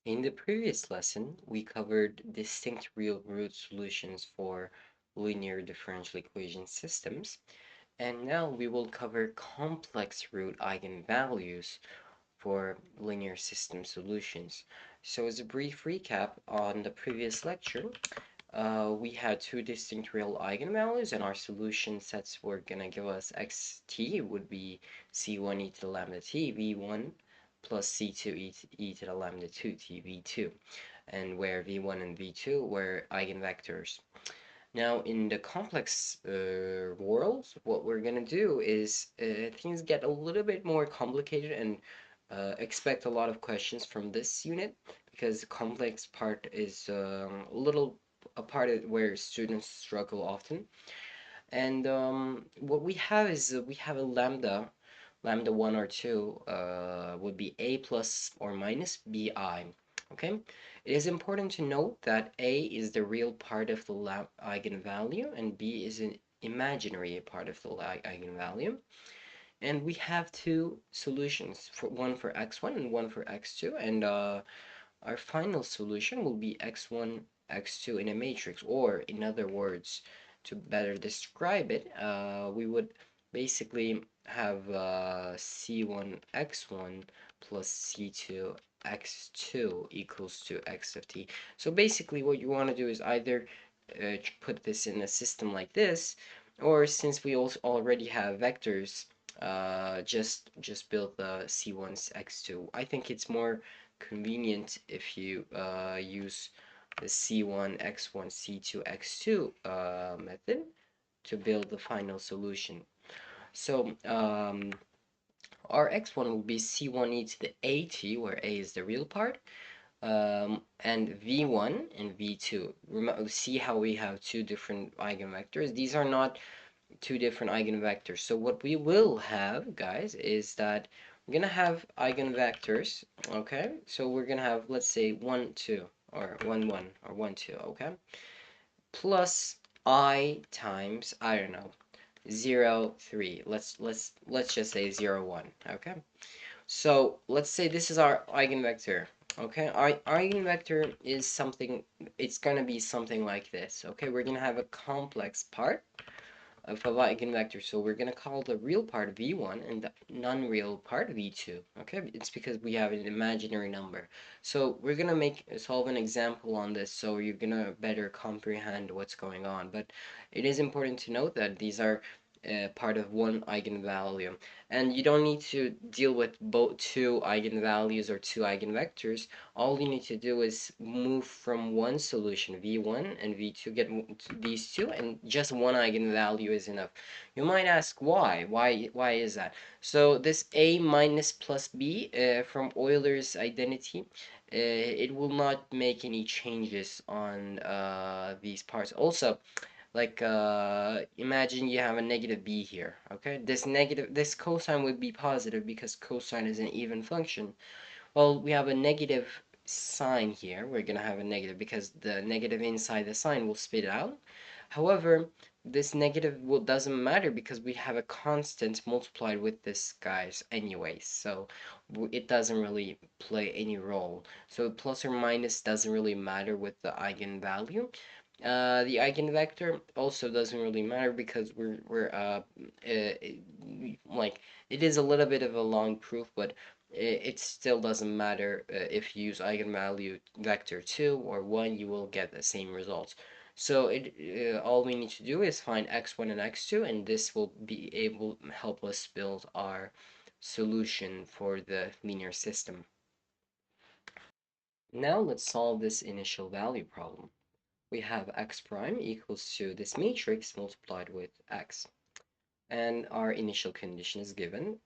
In the previous lesson, we covered distinct real root solutions for linear differential equation systems, and now we will cover complex root eigenvalues for linear system solutions. So as a brief recap on the previous lecture, we had two distinct real eigenvalues, and our solution sets were going to give us xt would be c1 e to the lambda t v1 plus c2 e to the lambda 2 t v2, and where v1 and v2 were eigenvectors. Now, in the complex world, what we're going to do is things get a little bit more complicated, and expect a lot of questions from this unit because the complex part is a little a part of where students struggle often. And what we have is we have a lambda 1 or 2 would be a plus or minus bi. Okay, it is important to note that a is the real part of the eigenvalue and b is an imaginary part of the eigenvalue. And we have two solutions, for one for x1 and one for x2, and our final solution will be x1, x2 in a matrix, or in other words, to better describe it, we would basically have c1 x1 plus c2 x2 equals to x of t. So basically what you want to do is either put this in a system like this, or since we also already have vectors, just build the c1's x2. I think it's more convenient if you use the c1 x1 c2 x2 method to build the final solution. So our x1 will be c1 e to the at, where a is the real part, and v1 and v2. See how we have two different eigenvectors? These are not two different eigenvectors. So what we will have, guys, is that we're gonna have eigenvectors. Okay, so we're gonna have, let's say, 1 2 or 1 1 or 1 2. Okay, plus I times, I don't know, 0 3. Let's just say 0 1. Okay, so let's say this is our eigenvector. Okay, our eigenvector is something, it's gonna be something like this. Okay, we're gonna have a complex part of a eigenvector. So we're going to call the real part v1 and the non-real part v2. Okay, it's because we have an imaginary number. So we're going to solve an example on this so you're going to better comprehend what's going on. But it is important to note that these are part of one eigenvalue, and you don't need to deal with both two eigenvalues or two eigenvectors. All you need to do is move from one solution, v1 and v2, get these two, and just one eigenvalue is enough. You might ask why? Why is that? So this a minus plus b from Euler's identity, it will not make any changes on these parts. Also, like imagine you have a negative b here. Okay, this cosine would be positive because cosine is an even function. Well, we have a negative sign here. We're gonna have a negative because the negative inside the sign will spit it out. However, this negative doesn't matter because we have a constant multiplied with this guy's anyways, so it doesn't really play any role. So plus or minus doesn't really matter with the eigenvalue. The eigenvector also doesn't really matter because like, it is a little bit of a long proof, but it still doesn't matter. If you use eigenvalue vector 2 or 1, you will get the same results. So all we need to do is find x1 and x2, and this will be able to help us build our solution for the linear system. Now let's solve this initial value problem. We have x prime equals to this matrix multiplied with x. And our initial condition is given.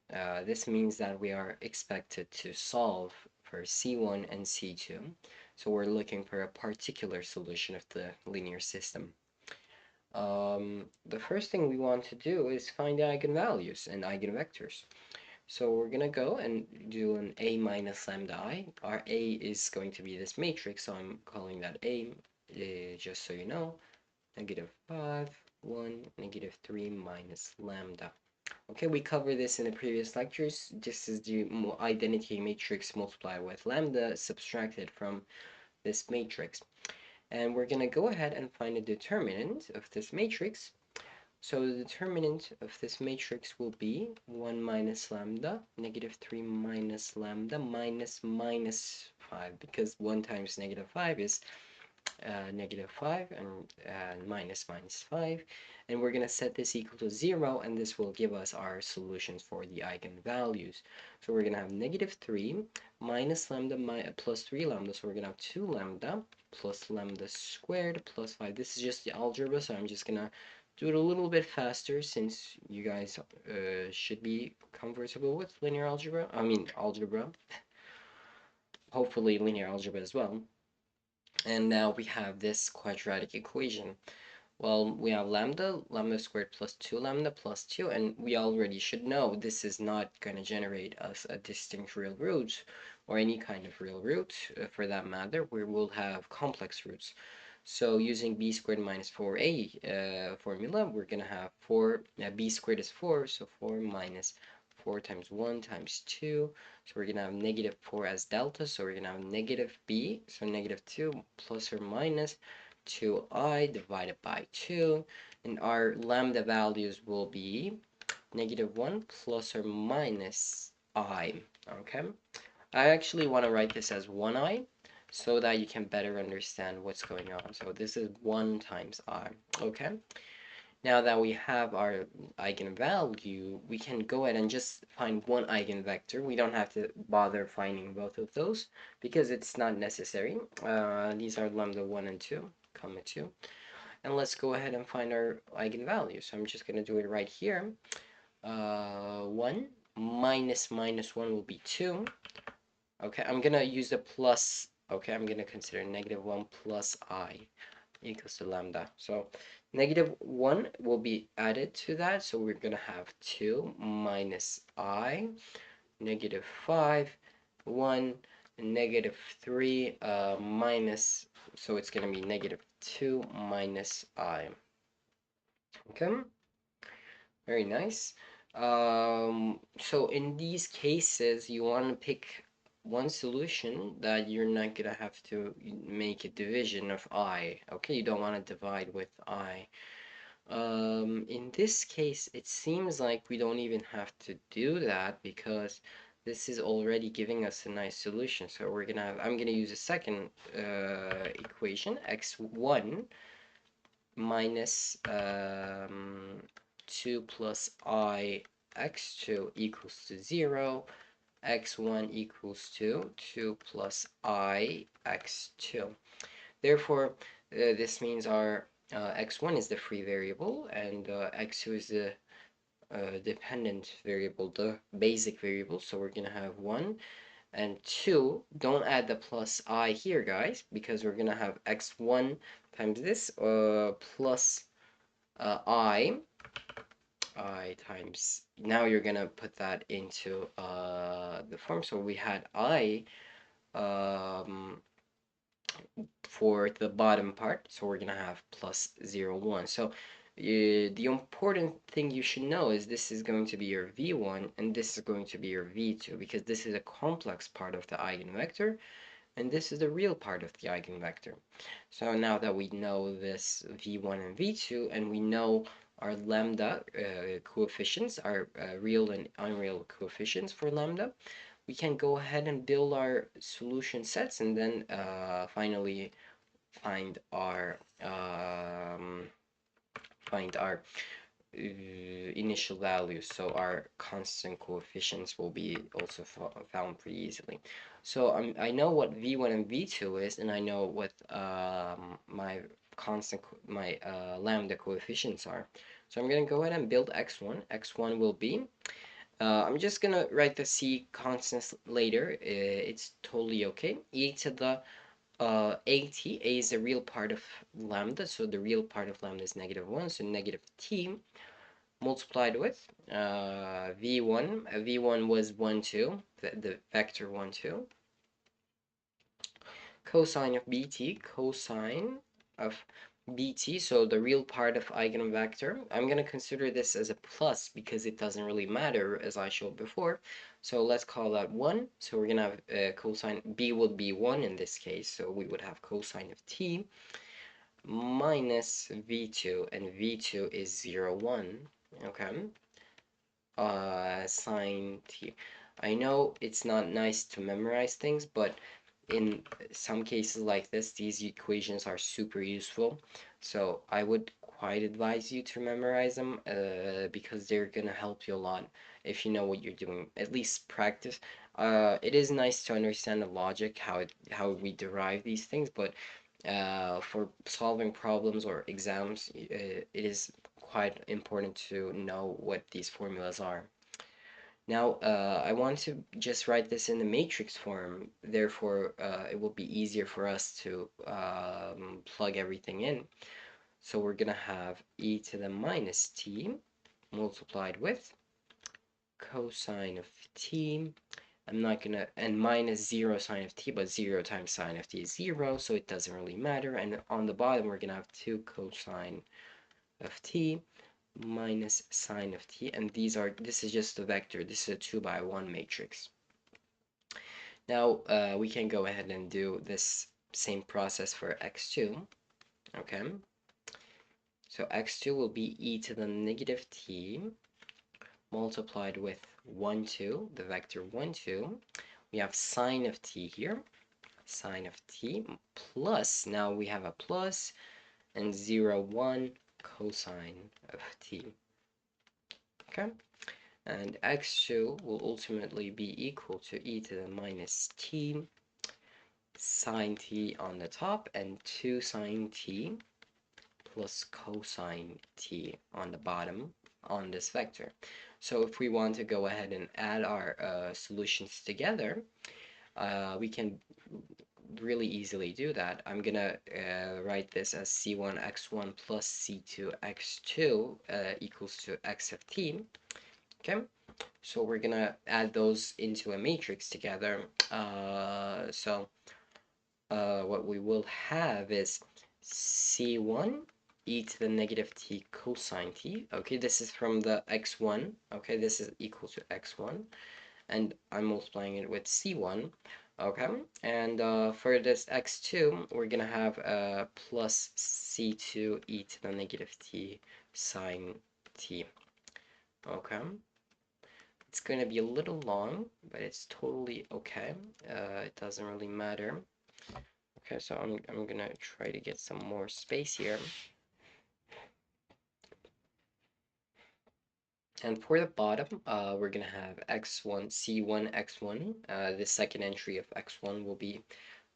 This means that we are expected to solve for C1 and C2. So we're looking for a particular solution of the linear system. The first thing we want to do is find the eigenvalues and eigenvectors. So we're going to go and do an A minus lambda I. Our A is going to be this matrix, so I'm calling that A, just so you know. -5, 1, -3 minus lambda. Okay, we covered this in the previous lectures. This is the identity matrix multiplied with lambda subtracted from this matrix. And we're going to go ahead and find the determinant of this matrix. So the determinant of this matrix will be 1 minus lambda, negative 3 minus lambda, minus 5, because 1 times negative 5 is negative 5, and minus 5. And we're going to set this equal to 0, and this will give us our solutions for the eigenvalues. So we're going to have negative 3 minus lambda plus 3 lambda. So we're going to have 2 lambda plus lambda squared plus 5. This is just the algebra, so I'm just going to do it a little bit faster since you guys should be comfortable with linear algebra. I mean, algebra. Hopefully linear algebra as well. And now we have this quadratic equation. Well, we have lambda squared plus 2 lambda plus 2, and we already should know this is not going to generate us a distinct real root or any kind of real root for that matter. We will have complex roots. So using b squared minus 4a formula, we're going to have 4, b squared is 4, so 4 minus 4 times 1 times 2. So we're going to have negative 4 as delta, so we're going to have negative b, so negative 2 plus or minus 2i divided by 2. And our lambda values will be negative 1 plus or minus I. Okay? I actually want to write this as 1i so that you can better understand what's going on. So this is 1 times I. Okay? Now that we have our eigenvalue, we can go ahead and just find one eigenvector. We don't have to bother finding both of those because it's not necessary. These are lambda 1 and 2, comma 2. And let's go ahead and find our eigenvalue. So I'm just going to do it right here. 1 minus 1 will be 2. Okay, I'm going to use the plus. Okay, I'm going to consider negative 1 plus I equals to lambda. So negative 1 will be added to that. So we're going to have 2 minus I, negative 5, 1, negative 3 minus, so it's going to be negative 2 minus I. Okay, very nice. So in these cases, you want to pick one solution that you're not going to have to make a division of I. Okay, you don't want to divide with I. In this case, it seems like we don't even have to do that because this is already giving us a nice solution. So we're gonna have, I'm gonna use a second equation, x1 minus 2 plus I x2 equals to 0, x1 equals to 2 plus I x2. Therefore, this means our x1 is the free variable and x2 is the dependent variable, the basic variable. So we're going to have 1 and 2. Don't add the plus I here, guys, because we're going to have x1 times this plus I times, now you're going to put that into the form. So we had I for the bottom part, so we're gonna have plus 0, 1. So the important thing you should know is this is going to be your v1 and this is going to be your v2 because this is a complex part of the eigenvector and this is the real part of the eigenvector. So now that we know this v1 and v2 and we know our lambda coefficients, our real and unreal coefficients for lambda, we can go ahead and build our solution sets and then finally find our initial values. So our constant coefficients will be also found pretty easily. So I know what v1 and v2 is, and I know what my lambda coefficients are. So I'm going to go ahead and build x1. x1 will be I'm just gonna write the c constants later. It's totally okay. E to the at, a is the real part of lambda, so the real part of lambda is negative 1, so negative t multiplied with v1. V1 was 1, 2, the vector 1, 2. Cosine of bt, cosine of bt, so the real part of eigenvector. I'm going to consider this as a plus because it doesn't really matter as I showed before. So let's call that 1. So we're going to have cosine, b would be 1 in this case, so we would have cosine of t minus v2, and v2 is 0, 1. Okay, sine t. I know it's not nice to memorize things, but in some cases like this, these equations are super useful. So I would quite advise you to memorize them because they're gonna help you a lot if you know what you're doing. At least practice. It is nice to understand the logic, how we derive these things, but for solving problems or exams, it is quite important to know what these formulas are. Now, I want to just write this in the matrix form, therefore it will be easier for us to plug everything in. So we're going to have e to the minus t multiplied with cosine of t. I'm not going to, and minus 0 sine of t, but 0 times sine of t is 0, so it doesn't really matter. And on the bottom, we're going to have 2 cosine of t minus sine of t, and this is just a vector. This is a 2 by 1 matrix. Now we can go ahead and do this same process for x2. Okay, so x2 will be e to the negative t multiplied with 1, 2, the vector 1, 2. We have sine of t here, sine of t, plus, now we have a plus, and 0, 1 cosine of t. Okay, and x2 will ultimately be equal to e to the minus t sine t on the top and 2 sine t plus cosine t on the bottom on this vector. So if we want to go ahead and add our solutions together, we can really easily do that. I'm gonna write this as c1 x1 plus c2 x2 equals to x of t. Okay, so we're gonna add those into a matrix together. What we will have is c1 e to the negative t cosine t. Okay, this is from the x1. Okay, this is equal to x1, and I'm multiplying it with c1. Okay, and for this x2, we're gonna have plus c2 e to the negative t sine t. Okay, it's gonna be a little long, but it's totally okay. It doesn't really matter. Okay, so I'm gonna try to get some more space here. And for the bottom, we're gonna have x1, c1, x1. The second entry of x1 will be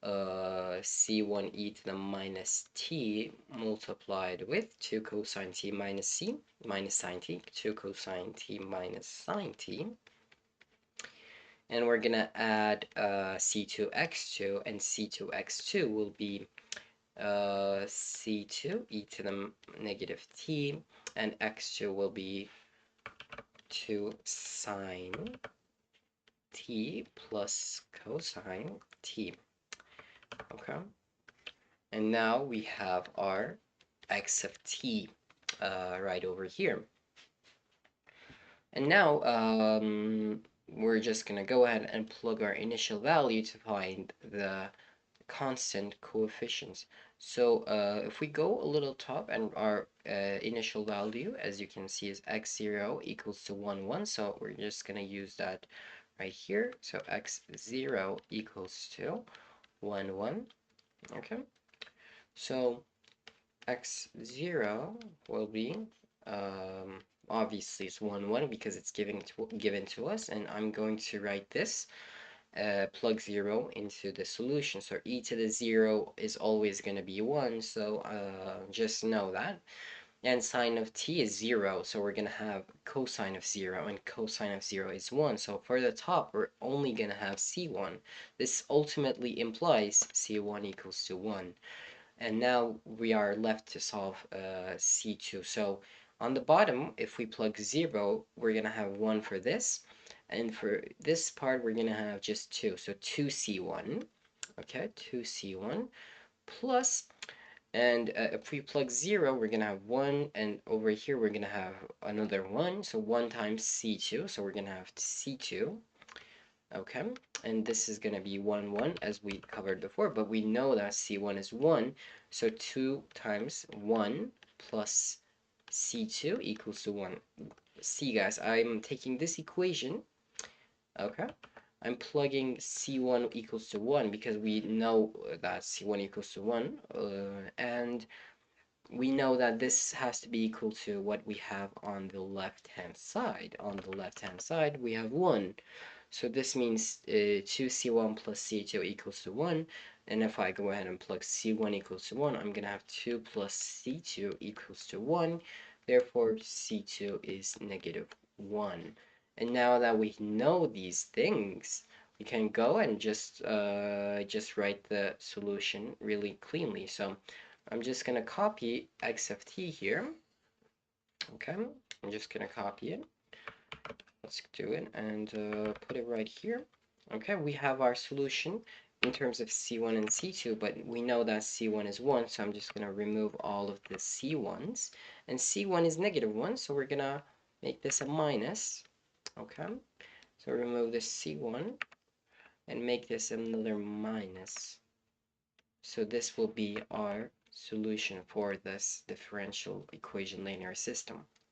c1 e to the minus t multiplied with 2 cosine t minus c minus sine t, 2 cosine t minus sine t. And we're gonna add c2x2, and c2x2 will be c2 e to the negative t, and x2 will be 2 sine t plus cosine t. Okay, and now we have our x of t right over here. And now we're just gonna go ahead and plug our initial value to find the constant coefficients. So if we go a little top, and our initial value, as you can see, is x0 equals to 1, 1. So we're just going to use that right here. So x0 equals to 1, 1. Okay. So x0 will be, obviously it's 1, 1 because it's given to us. And I'm going to write this plug 0 into the solution. So e to the 0 is always going to be 1, so just know that. And sine of t is 0, so we're going to have cosine of 0, and cosine of 0 is 1. So for the top, we're only going to have c1. This ultimately implies c1 equals to 1. And now we are left to solve c2. So on the bottom, if we plug 0, we're going to have 1 for this. And for this part, we're going to have just 2. So 2c1, okay, 2c1 plus And if we plug 0, we're going to have 1, and over here we're going to have another 1, so 1 times C2, so we're going to have C2, okay? And this is going to be 1, 1, as we covered before, but we know that C1 is 1, so 2 times 1 plus C2 equals to 1. See, guys, I'm taking this equation, okay? I'm plugging C1 equals to 1 because we know that C1 equals to 1, and we know that this has to be equal to what we have on the left-hand side. On the left-hand side, we have 1. So this means 2C1 plus C2 equals to 1. And if I go ahead and plug C1 equals to 1, I'm going to have 2 plus C2 equals to 1. Therefore, C2 is negative 1. And now that we know these things, we can go and just write the solution really cleanly. So I'm just going to copy x of t here. Okay, I'm just going to copy it. Let's do it and put it right here. Okay, we have our solution in terms of C1 and C2, but we know that C1 is 1, so I'm just going to remove all of the C1s. And C1 is negative 1, so we're going to make this a minus. Okay, so remove the C1 and make this another minus. So this will be our solution for this differential equation linear system.